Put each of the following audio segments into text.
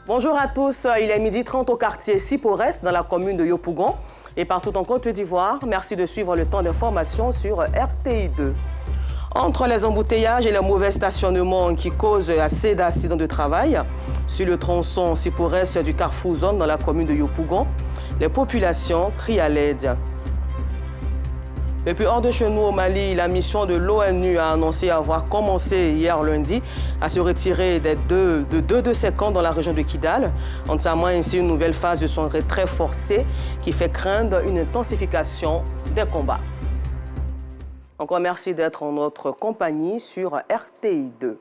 Bonjour à tous, il est 12h30 au quartier Sipores dans la commune de Yopougon et partout en Côte d'Ivoire. Merci de suivre le temps d'information sur RTI2. Entre les embouteillages et les mauvais stationnements qui causent assez d'accidents de travail, sur le tronçon Sipores du Carrefour Zone dans la commune de Yopougon, les populations crient à l'aide. Depuis hors de chez nous au Mali, la mission de l'ONU a annoncé avoir commencé hier lundi à se retirer de deux de ses camps dans la région de Kidal, entamant ainsi une nouvelle phase de son retrait forcé qui fait craindre une intensification des combats. Encore merci d'être en notre compagnie sur RTI2.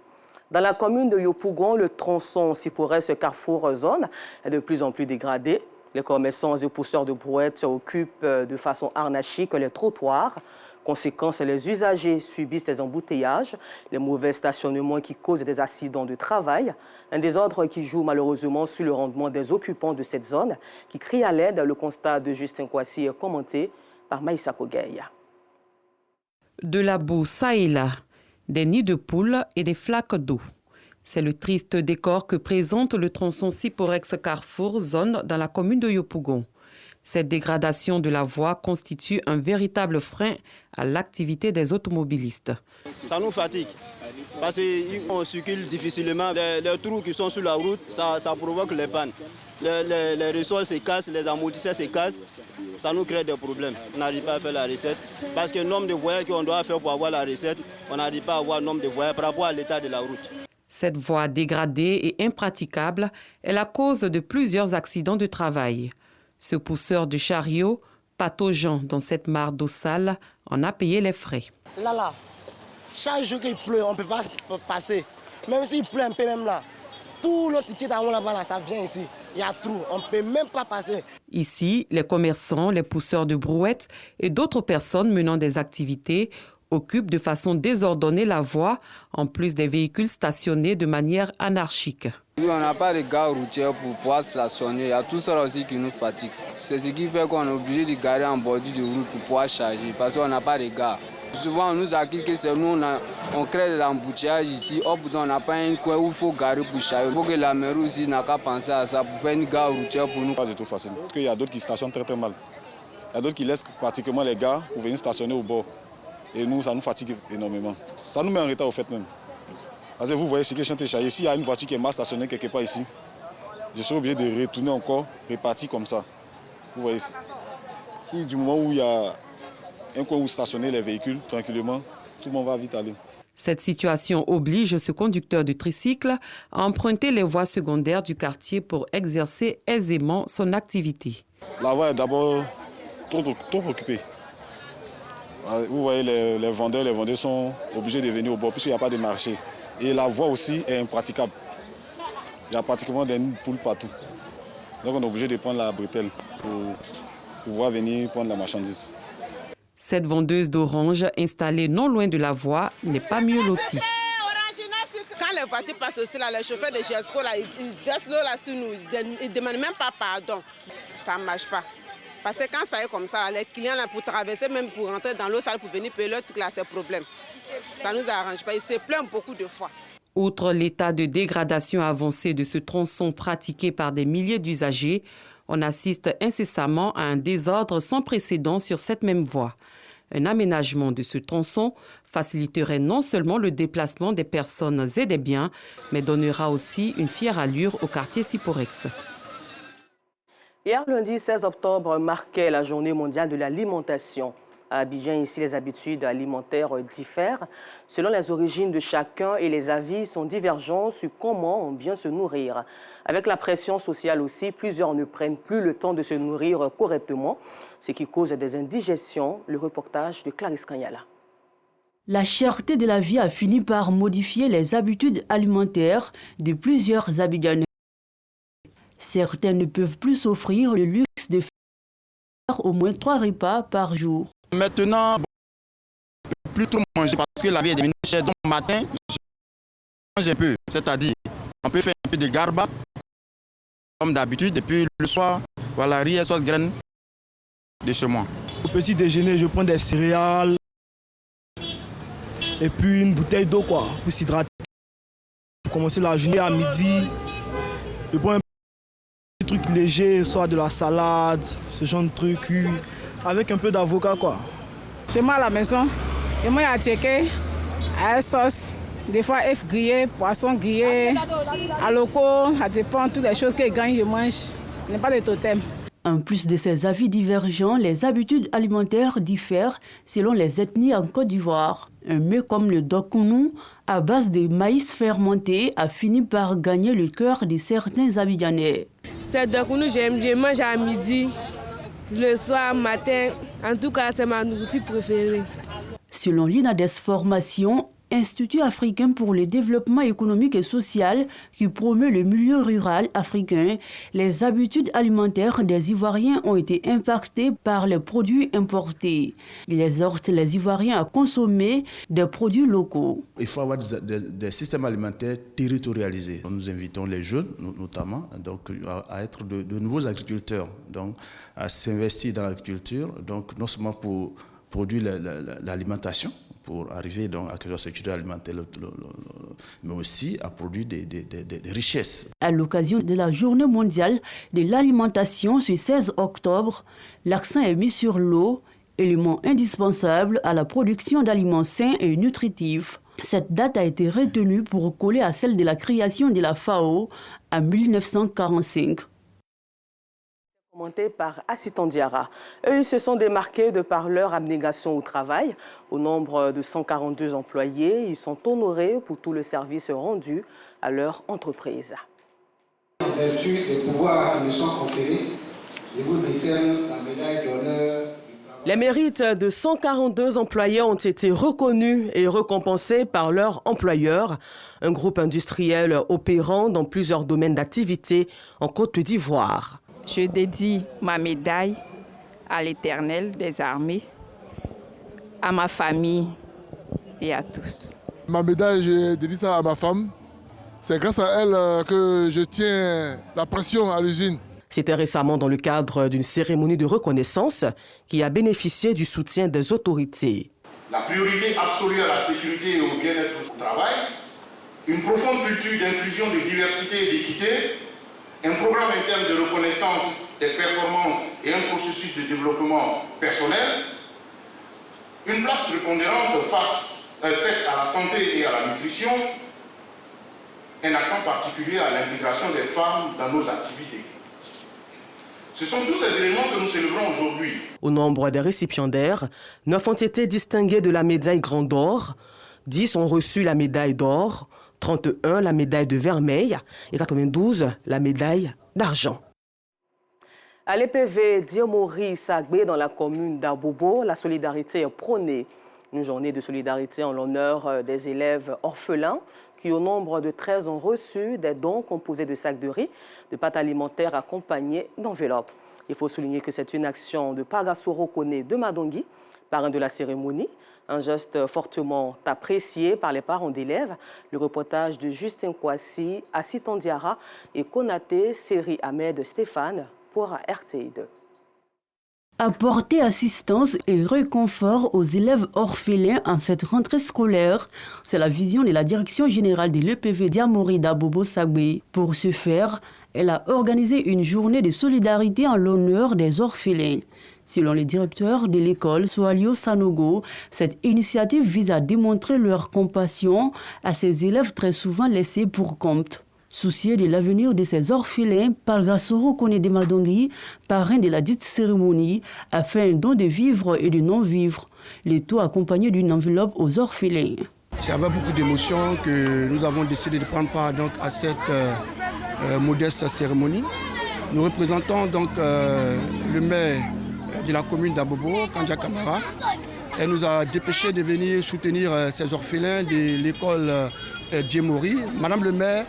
Dans la commune de Yopougon, le tronçon Sipores Carrefour Zone est de plus en plus dégradé. Les commerçants et pousseurs de brouettes occupent de façon anarchique les trottoirs. Conséquence, les usagers subissent des embouteillages, les mauvais stationnements qui causent des accidents de travail, un désordre qui joue malheureusement sur le rendement des occupants de cette zone qui crient à l'aide. Le constat de Justin Kwasi est commenté par Maïssa Kogueya. De la boue ça et là, des nids de poules et des flaques d'eau. C'est le triste décor que présente le tronçon Sipores Carrefour Zone dans la commune de Yopougon. Cette dégradation de la voie constitue un véritable frein à l'activité des automobilistes. Ça nous fatigue parce qu'on circule difficilement. Les trous qui sont sur la route, ça provoque les pannes. Les ressorts se cassent, les amortisseurs se cassent. Ça nous crée des problèmes. On n'arrive pas à faire la recette parce que le nombre de voyages qu'on doit faire pour avoir la recette, on n'arrive pas à avoir le nombre de voyages par rapport à l'état de la route. Cette voie dégradée et impraticable est la cause de plusieurs accidents de travail. Ce pousseur de chariot, pataugeant dans cette mare d'eau sale, en a payé les frais. Là, chaque jour qu'il pleut, on ne peut pas passer. Même s'il pleut un peu même là, tout l'autre ticket là-bas, ça vient ici. Il y a trou, on ne peut même pas passer. Ici, les commerçants, les pousseurs de brouettes et d'autres personnes menant des activités occupent de façon désordonnée la voie, en plus des véhicules stationnés de manière anarchique. On n'a pas de gare routière pour pouvoir stationner. Il y a tout ça aussi qui nous fatigue. C'est ce qui fait qu'on est obligé de garer en bordure de route pour pouvoir charger, parce qu'on n'a pas de gare. Souvent, on nous accuse que c'est nous, on crée des embouteillages ici. Au bout on n'a pas un coin où il faut garer pour charger. Il faut que la mairie aussi n'a qu'à penser à ça pour faire une gare routière pour nous. Pas du tout facile, parce qu'il y a d'autres qui stationnent très mal. Il y a d'autres qui laissent pratiquement les gares pour venir stationner au bord. Et nous, ça nous fatigue énormément. Ça nous met en retard au fait même. Parce que vous voyez ce que je suis en train de charger. S'il y a une voiture qui est mal stationnée quelque part ici, je serai obligé de retourner encore, repartir comme ça. Vous voyez, si du moment où il y a un coin où stationner les véhicules tranquillement, tout le monde va vite aller. Cette situation oblige ce conducteur de tricycle à emprunter les voies secondaires du quartier pour exercer aisément son activité. La voie est d'abord trop occupée. Vous voyez, les vendeurs sont obligés de venir au bord puisqu'il n'y a pas de marché. Et la voie aussi est impraticable. Il y a pratiquement des nids de poules partout. Donc on est obligé de prendre la bretelle pour pouvoir venir prendre la marchandise. Cette vendeuse d'oranges installée non loin de la voie n'est pas mieux lotie. Quand les voitures passent aussi, là, les chauffeurs de GESCO, là, ils versent l'eau là sur nous. Ils ne demandent même pas pardon. Ça ne marche pas. Parce que quand ça est comme ça, les clients, là, pour traverser, même pour rentrer dans l'eau sale, pour venir payer leur truc, là, c'est problème. Ça ne nous arrange pas. Ils se plaignent beaucoup de fois. Outre l'état de dégradation avancé de ce tronçon pratiqué par des milliers d'usagers, on assiste incessamment à un désordre sans précédent sur cette même voie. Un aménagement de ce tronçon faciliterait non seulement le déplacement des personnes et des biens, mais donnera aussi une fière allure au quartier Sipores. Hier, lundi 16 octobre, marquait la journée mondiale de l'alimentation. À Abidjan, ici, les habitudes alimentaires diffèrent selon les origines de chacun et les avis sont divergents sur comment bien se nourrir. Avec la pression sociale aussi, plusieurs ne prennent plus le temps de se nourrir correctement, ce qui cause des indigestions. Le reportage de Clarisse Kanyala. La cherté de la vie a fini par modifier les habitudes alimentaires de plusieurs Abidjanais. Certains ne peuvent plus s'offrir le luxe de faire au moins 3 repas par jour. Maintenant, je ne peux plus trop manger parce que la vie est devenue chère. Donc, le matin, je mange un peu. C'est-à-dire, on peut faire un peu de garba, comme d'habitude. Et puis le soir, voilà, riz et sauce graine de chez moi. Au petit déjeuner, je prends des céréales et puis une bouteille d'eau pour s'hydrater. Pour commencer la journée à midi, je prends un trucs légers, soit de la salade, ce genre de trucs cuits, avec un peu d'avocat quoi. Chez moi à la maison, et moi il y a ticket, à la sauce, des fois œufs grillés, poissons grillés, à loco, ça dépend toutes les choses que je gagne, je mange. Il n'y a pas de totem. En plus de ces avis divergents, les habitudes alimentaires diffèrent selon les ethnies en Côte d'Ivoire. Un mets comme le dokounou, à base de maïs fermenté, a fini par gagner le cœur de certains Abidjanais. Ce dokounou, je mange à midi, le soir, matin. En tout cas, c'est ma nourriture préférée. Selon l'INADES Formation, Institut africain pour le développement économique et social qui promeut le milieu rural africain, les habitudes alimentaires des Ivoiriens ont été impactées par les produits importés. Il exhorte les Ivoiriens à consommer des produits locaux. Il faut avoir des systèmes alimentaires territorialisés. Nous invitons les jeunes, notamment, donc, à être de nouveaux agriculteurs, donc, à s'investir dans l'agriculture, donc, non seulement pour produire l'alimentation, pour arriver donc à la sécurité alimentaire, mais aussi à produire des richesses. À l'occasion de la Journée mondiale de l'alimentation ce 16 octobre, l'accent est mis sur l'eau, élément indispensable à la production d'aliments sains et nutritifs. Cette date a été retenue pour coller à celle de la création de la FAO en 1945. Commenté par Assitan Diarra. Eux, ils se sont démarqués de par leur abnégation au travail. Au nombre de 142 employés, ils sont honorés pour tout le service rendu à leur entreprise. En vertu des pouvoirs qui me sont conférés, je vous décerne la médaille d'honneur. Les mérites de 142 employés ont été reconnus et récompensés par leur employeur, un groupe industriel opérant dans plusieurs domaines d'activité en Côte d'Ivoire. Je dédie ma médaille à l'Éternel des armées, à ma famille et à tous. Ma médaille, je dédie ça à ma femme. C'est grâce à elle que je tiens la pression à l'usine. C'était récemment dans le cadre d'une cérémonie de reconnaissance qui a bénéficié du soutien des autorités. La priorité absolue à la sécurité et au bien-être au travail, une profonde culture d'inclusion, de diversité et d'équité, un programme interne de reconnaissance des performances et un processus de développement personnel, une place prépondérante faite à la santé et à la nutrition, un accent particulier à l'intégration des femmes dans nos activités. Ce sont tous ces éléments que nous célébrons aujourd'hui. Au nombre des récipiendaires, 9 ont été distingués de la médaille Grand d'Or, 10 ont reçu la médaille d'or, 31 la médaille de vermeil et 92 la médaille d'argent. À l'EPV Diomori Sagbé dans la commune d'Abobo, la solidarité est prônée. Une journée de solidarité en l'honneur des élèves orphelins qui, au nombre de 13, ont reçu des dons composés de sacs de riz, de pâtes alimentaires accompagnés d'enveloppes. Il faut souligner que c'est une action de Pagasoro Kone de Madongui, parrain de la cérémonie. Un geste fortement apprécié par les parents d'élèves. Le reportage de Justin Kwasi, Assitan Diarra et Konaté Seri Ahmed Stéphane pour RTI2. Apporter assistance et réconfort aux élèves orphelins en cette rentrée scolaire, c'est la vision de la direction générale de l'EPV Diamori d'Abobo Sagbé. Pour ce faire, elle a organisé une journée de solidarité en l'honneur des orphelins. Selon le directeur de l'école, Soalio Sanogo, cette initiative vise à démontrer leur compassion à ces élèves très souvent laissés pour compte. Soucieux de l'avenir de ces orphelins, Pagasoro Kone de Madongui, parrain de la dite cérémonie, a fait un don de vivres et de non-vivres, le tout accompagné d'une enveloppe aux orphelins. C'est avec beaucoup d'émotion que nous avons décidé de prendre part donc, à cette modeste cérémonie. Nous représentons donc le maire de la commune d'Abobo, Kandja Kamara. Elle nous a dépêché de venir soutenir ces orphelins de l'école Diemori. Madame le maire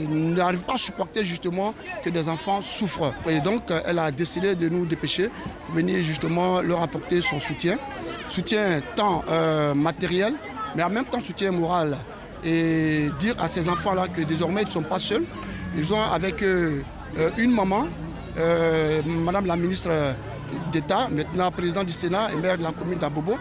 n'arrive pas à supporter justement que des enfants souffrent. Et donc elle a décidé de nous dépêcher pour venir justement leur apporter son soutien. Soutien tant matériel, mais en même temps soutien moral. Et dire à ces enfants-là que désormais ils ne sont pas seuls. Ils ont avec eux une maman, Madame la ministre d'État, maintenant président du Sénat et maire de la commune d'Abobo,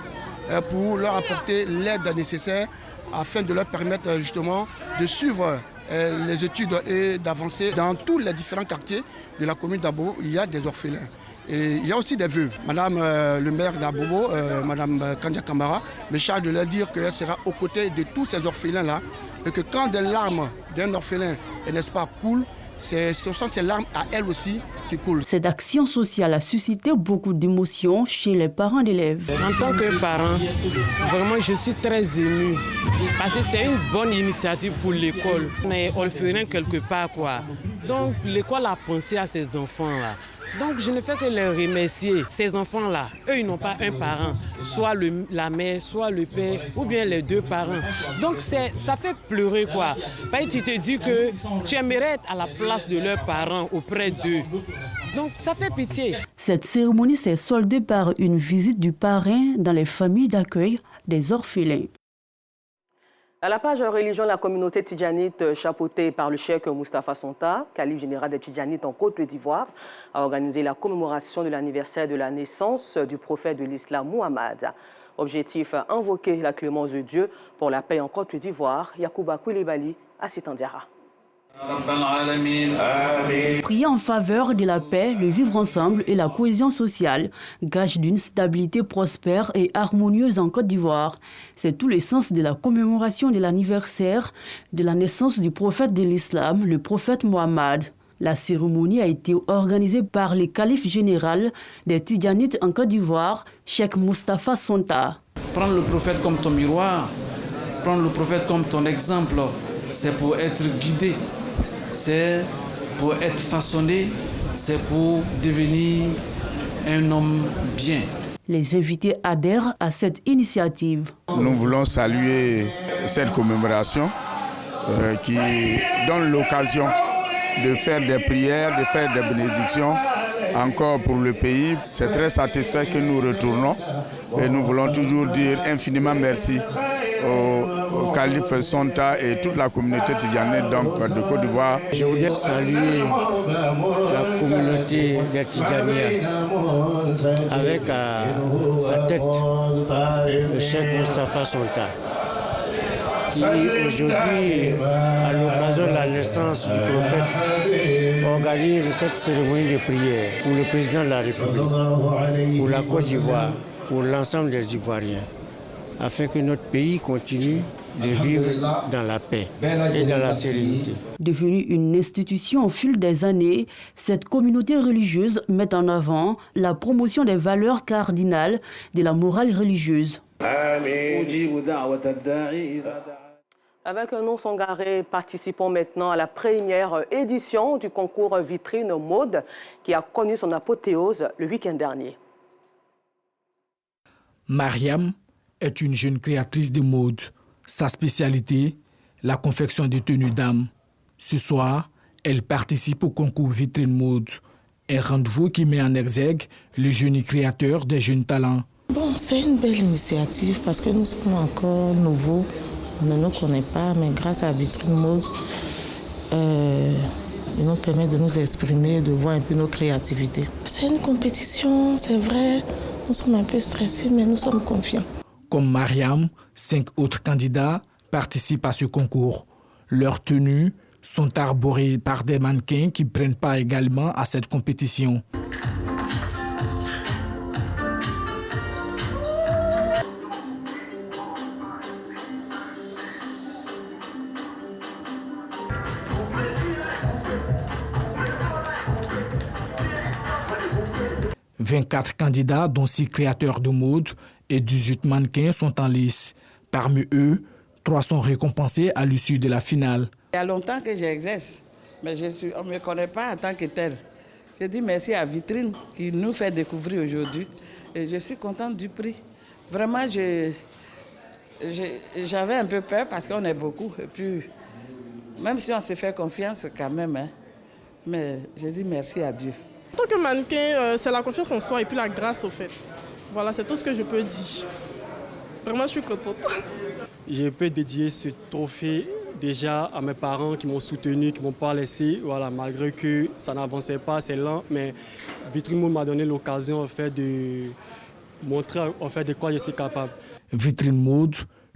pour leur apporter l'aide nécessaire afin de leur permettre justement de suivre les études et d'avancer. Dans tous les différents quartiers de la commune d'Abobo, il y a des orphelins. Et il y a aussi des veuves. Madame le maire d'Abobo, Madame Kandia Kamara, me charge de leur dire qu'elle sera aux côtés de tous ces orphelins-là et que quand des larmes d'un orphelin, n'est-ce pas, coulent, ce sont ces larmes à elle aussi qui coulent. Cette action sociale a suscité beaucoup d'émotions chez les parents d'élèves. En tant que parent, vraiment je suis très ému parce que c'est une bonne initiative pour l'école. On est orphelin quelque part quoi. Donc l'école a pensé à ces enfants-là. Donc je ne fais que les remercier. Ces enfants-là, eux, ils n'ont pas un parent, soit la mère, soit le père, ou bien les deux parents. Donc ça fait pleurer quoi. Parce que tu te dis que tu aimerais être à la place de leurs parents auprès d'eux. Donc ça fait pitié. Cette cérémonie s'est soldée par une visite du parrain dans les familles d'accueil des orphelins. À la page religion, la communauté tidjanite chapeautée par le cheikh Moustapha Sonta, calife général des Tidjanites en Côte d'Ivoire, a organisé la commémoration de l'anniversaire de la naissance du prophète de l'islam Muhammad. Objectif, invoquer la clémence de Dieu pour la paix en Côte d'Ivoire. Yacouba Koulibaly à Sitandiara. Prier en faveur de la paix, le vivre ensemble et la cohésion sociale, gage d'une stabilité prospère et harmonieuse en Côte d'Ivoire. C'est tout le sens de la commémoration de l'anniversaire de la naissance du prophète de l'islam, le prophète Mohammed. La cérémonie a été organisée par le calife général des Tidjanites en Côte d'Ivoire, Cheikh Moustapha Sonta. Prendre le prophète comme ton miroir, prendre le prophète comme ton exemple, c'est pour être guidé. C'est pour être façonné, c'est pour devenir un homme bien. Les invités adhèrent à cette initiative. Nous voulons saluer cette commémoration qui donne l'occasion de faire des prières, de faire des bénédictions encore pour le pays. C'est très satisfait que nous retournons et nous voulons toujours dire infiniment merci au calife Sonta et toute la communauté tidjanite de Côte d'Ivoire. Je voudrais saluer la communauté des Tidjaniens avec à sa tête le cheikh Moustapha Sonta qui aujourd'hui, à l'occasion de la naissance du prophète, organise cette cérémonie de prière pour le président de la République, pour la Côte d'Ivoire, pour l'ensemble des Ivoiriens, afin que notre pays continue de vivre dans la paix et dans la sérénité. Devenue une institution au fil des années, cette communauté religieuse met en avant la promotion des valeurs cardinales de la morale religieuse. Avec un nom songaré, participons maintenant à la première édition du concours Vitrine Mode qui a connu son apothéose le week-end dernier. Mariam est une jeune créatrice de mode. Sa spécialité, la confection de tenues dames. Ce soir, elle participe au concours Vitrine Mode, un rendez-vous qui met en exergue le génie créateur des jeunes talents. Bon, c'est une belle initiative parce que nous sommes encore nouveaux. On ne nous connaît pas, mais grâce à Vitrine Mode, il nous permet de nous exprimer, de voir un peu nos créativités. C'est une compétition, c'est vrai. Nous sommes un peu stressés, mais nous sommes confiants. Comme Mariam, 5 autres candidats participent à ce concours. Leurs tenues sont arborées par des mannequins qui prennent part également à cette compétition. « 24 candidats, dont 6 créateurs de mode et 18 mannequins sont en lice. Parmi eux, 3 sont récompensés à l'issue de la finale. Il y a longtemps que j'exerce, mais on ne me connaît pas en tant que tel. Je dis merci à Vitrine qui nous fait découvrir aujourd'hui. Et je suis contente du prix. Vraiment, j'avais un peu peur parce qu'on est beaucoup. Et puis, même si on se fait confiance quand même, hein, mais je dis merci à Dieu. En tant que mannequin, c'est la confiance en soi et puis la grâce au fait. Voilà, c'est tout ce que je peux dire. Vraiment, je suis contente. Je peux dédier ce trophée déjà à mes parents qui m'ont soutenu, qui ne m'ont pas laissé. Voilà, malgré que ça n'avançait pas, c'est lent, mais Vitrine Mode m'a donné l'occasion en fait, de montrer en fait, de quoi je suis capable. Vitrine Mode,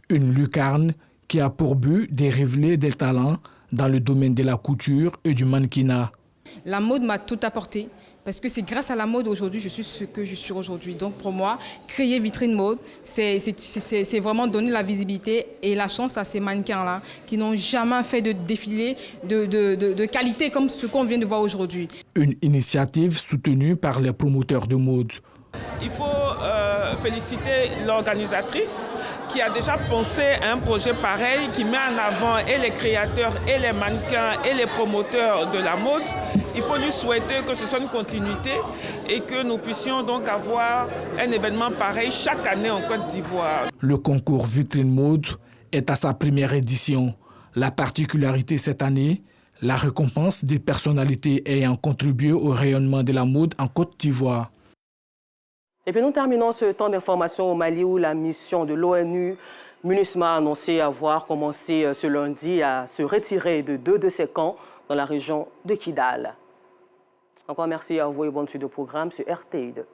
une lucarne qui a pour but de révéler des talents dans le domaine de la couture et du mannequinat. La mode m'a tout apporté parce que c'est grâce à la mode aujourd'hui je suis ce que je suis aujourd'hui. Donc pour moi, créer Vitrine Mode, c'est vraiment donner la visibilité et la chance à ces mannequins-là qui n'ont jamais fait de défilé de qualité comme ce qu'on vient de voir aujourd'hui. Une initiative soutenue par les promoteurs de mode. Il faut féliciter l'organisatrice qui a déjà pensé à un projet pareil qui met en avant et les créateurs et les mannequins et les promoteurs de la mode. Il faut lui souhaiter que ce soit une continuité et que nous puissions donc avoir un événement pareil chaque année en Côte d'Ivoire. Le concours Vitrine Mode est à sa première édition. La particularité cette année, la récompense des personnalités ayant contribué au rayonnement de la mode en Côte d'Ivoire. Et puis nous terminons ce temps d'information au Mali où la mission de l'ONU MINUSMA a annoncé avoir commencé ce lundi à se retirer de 2 de ses camps dans la région de Kidal. Encore merci à vous et bonne suite de programme sur RTI2.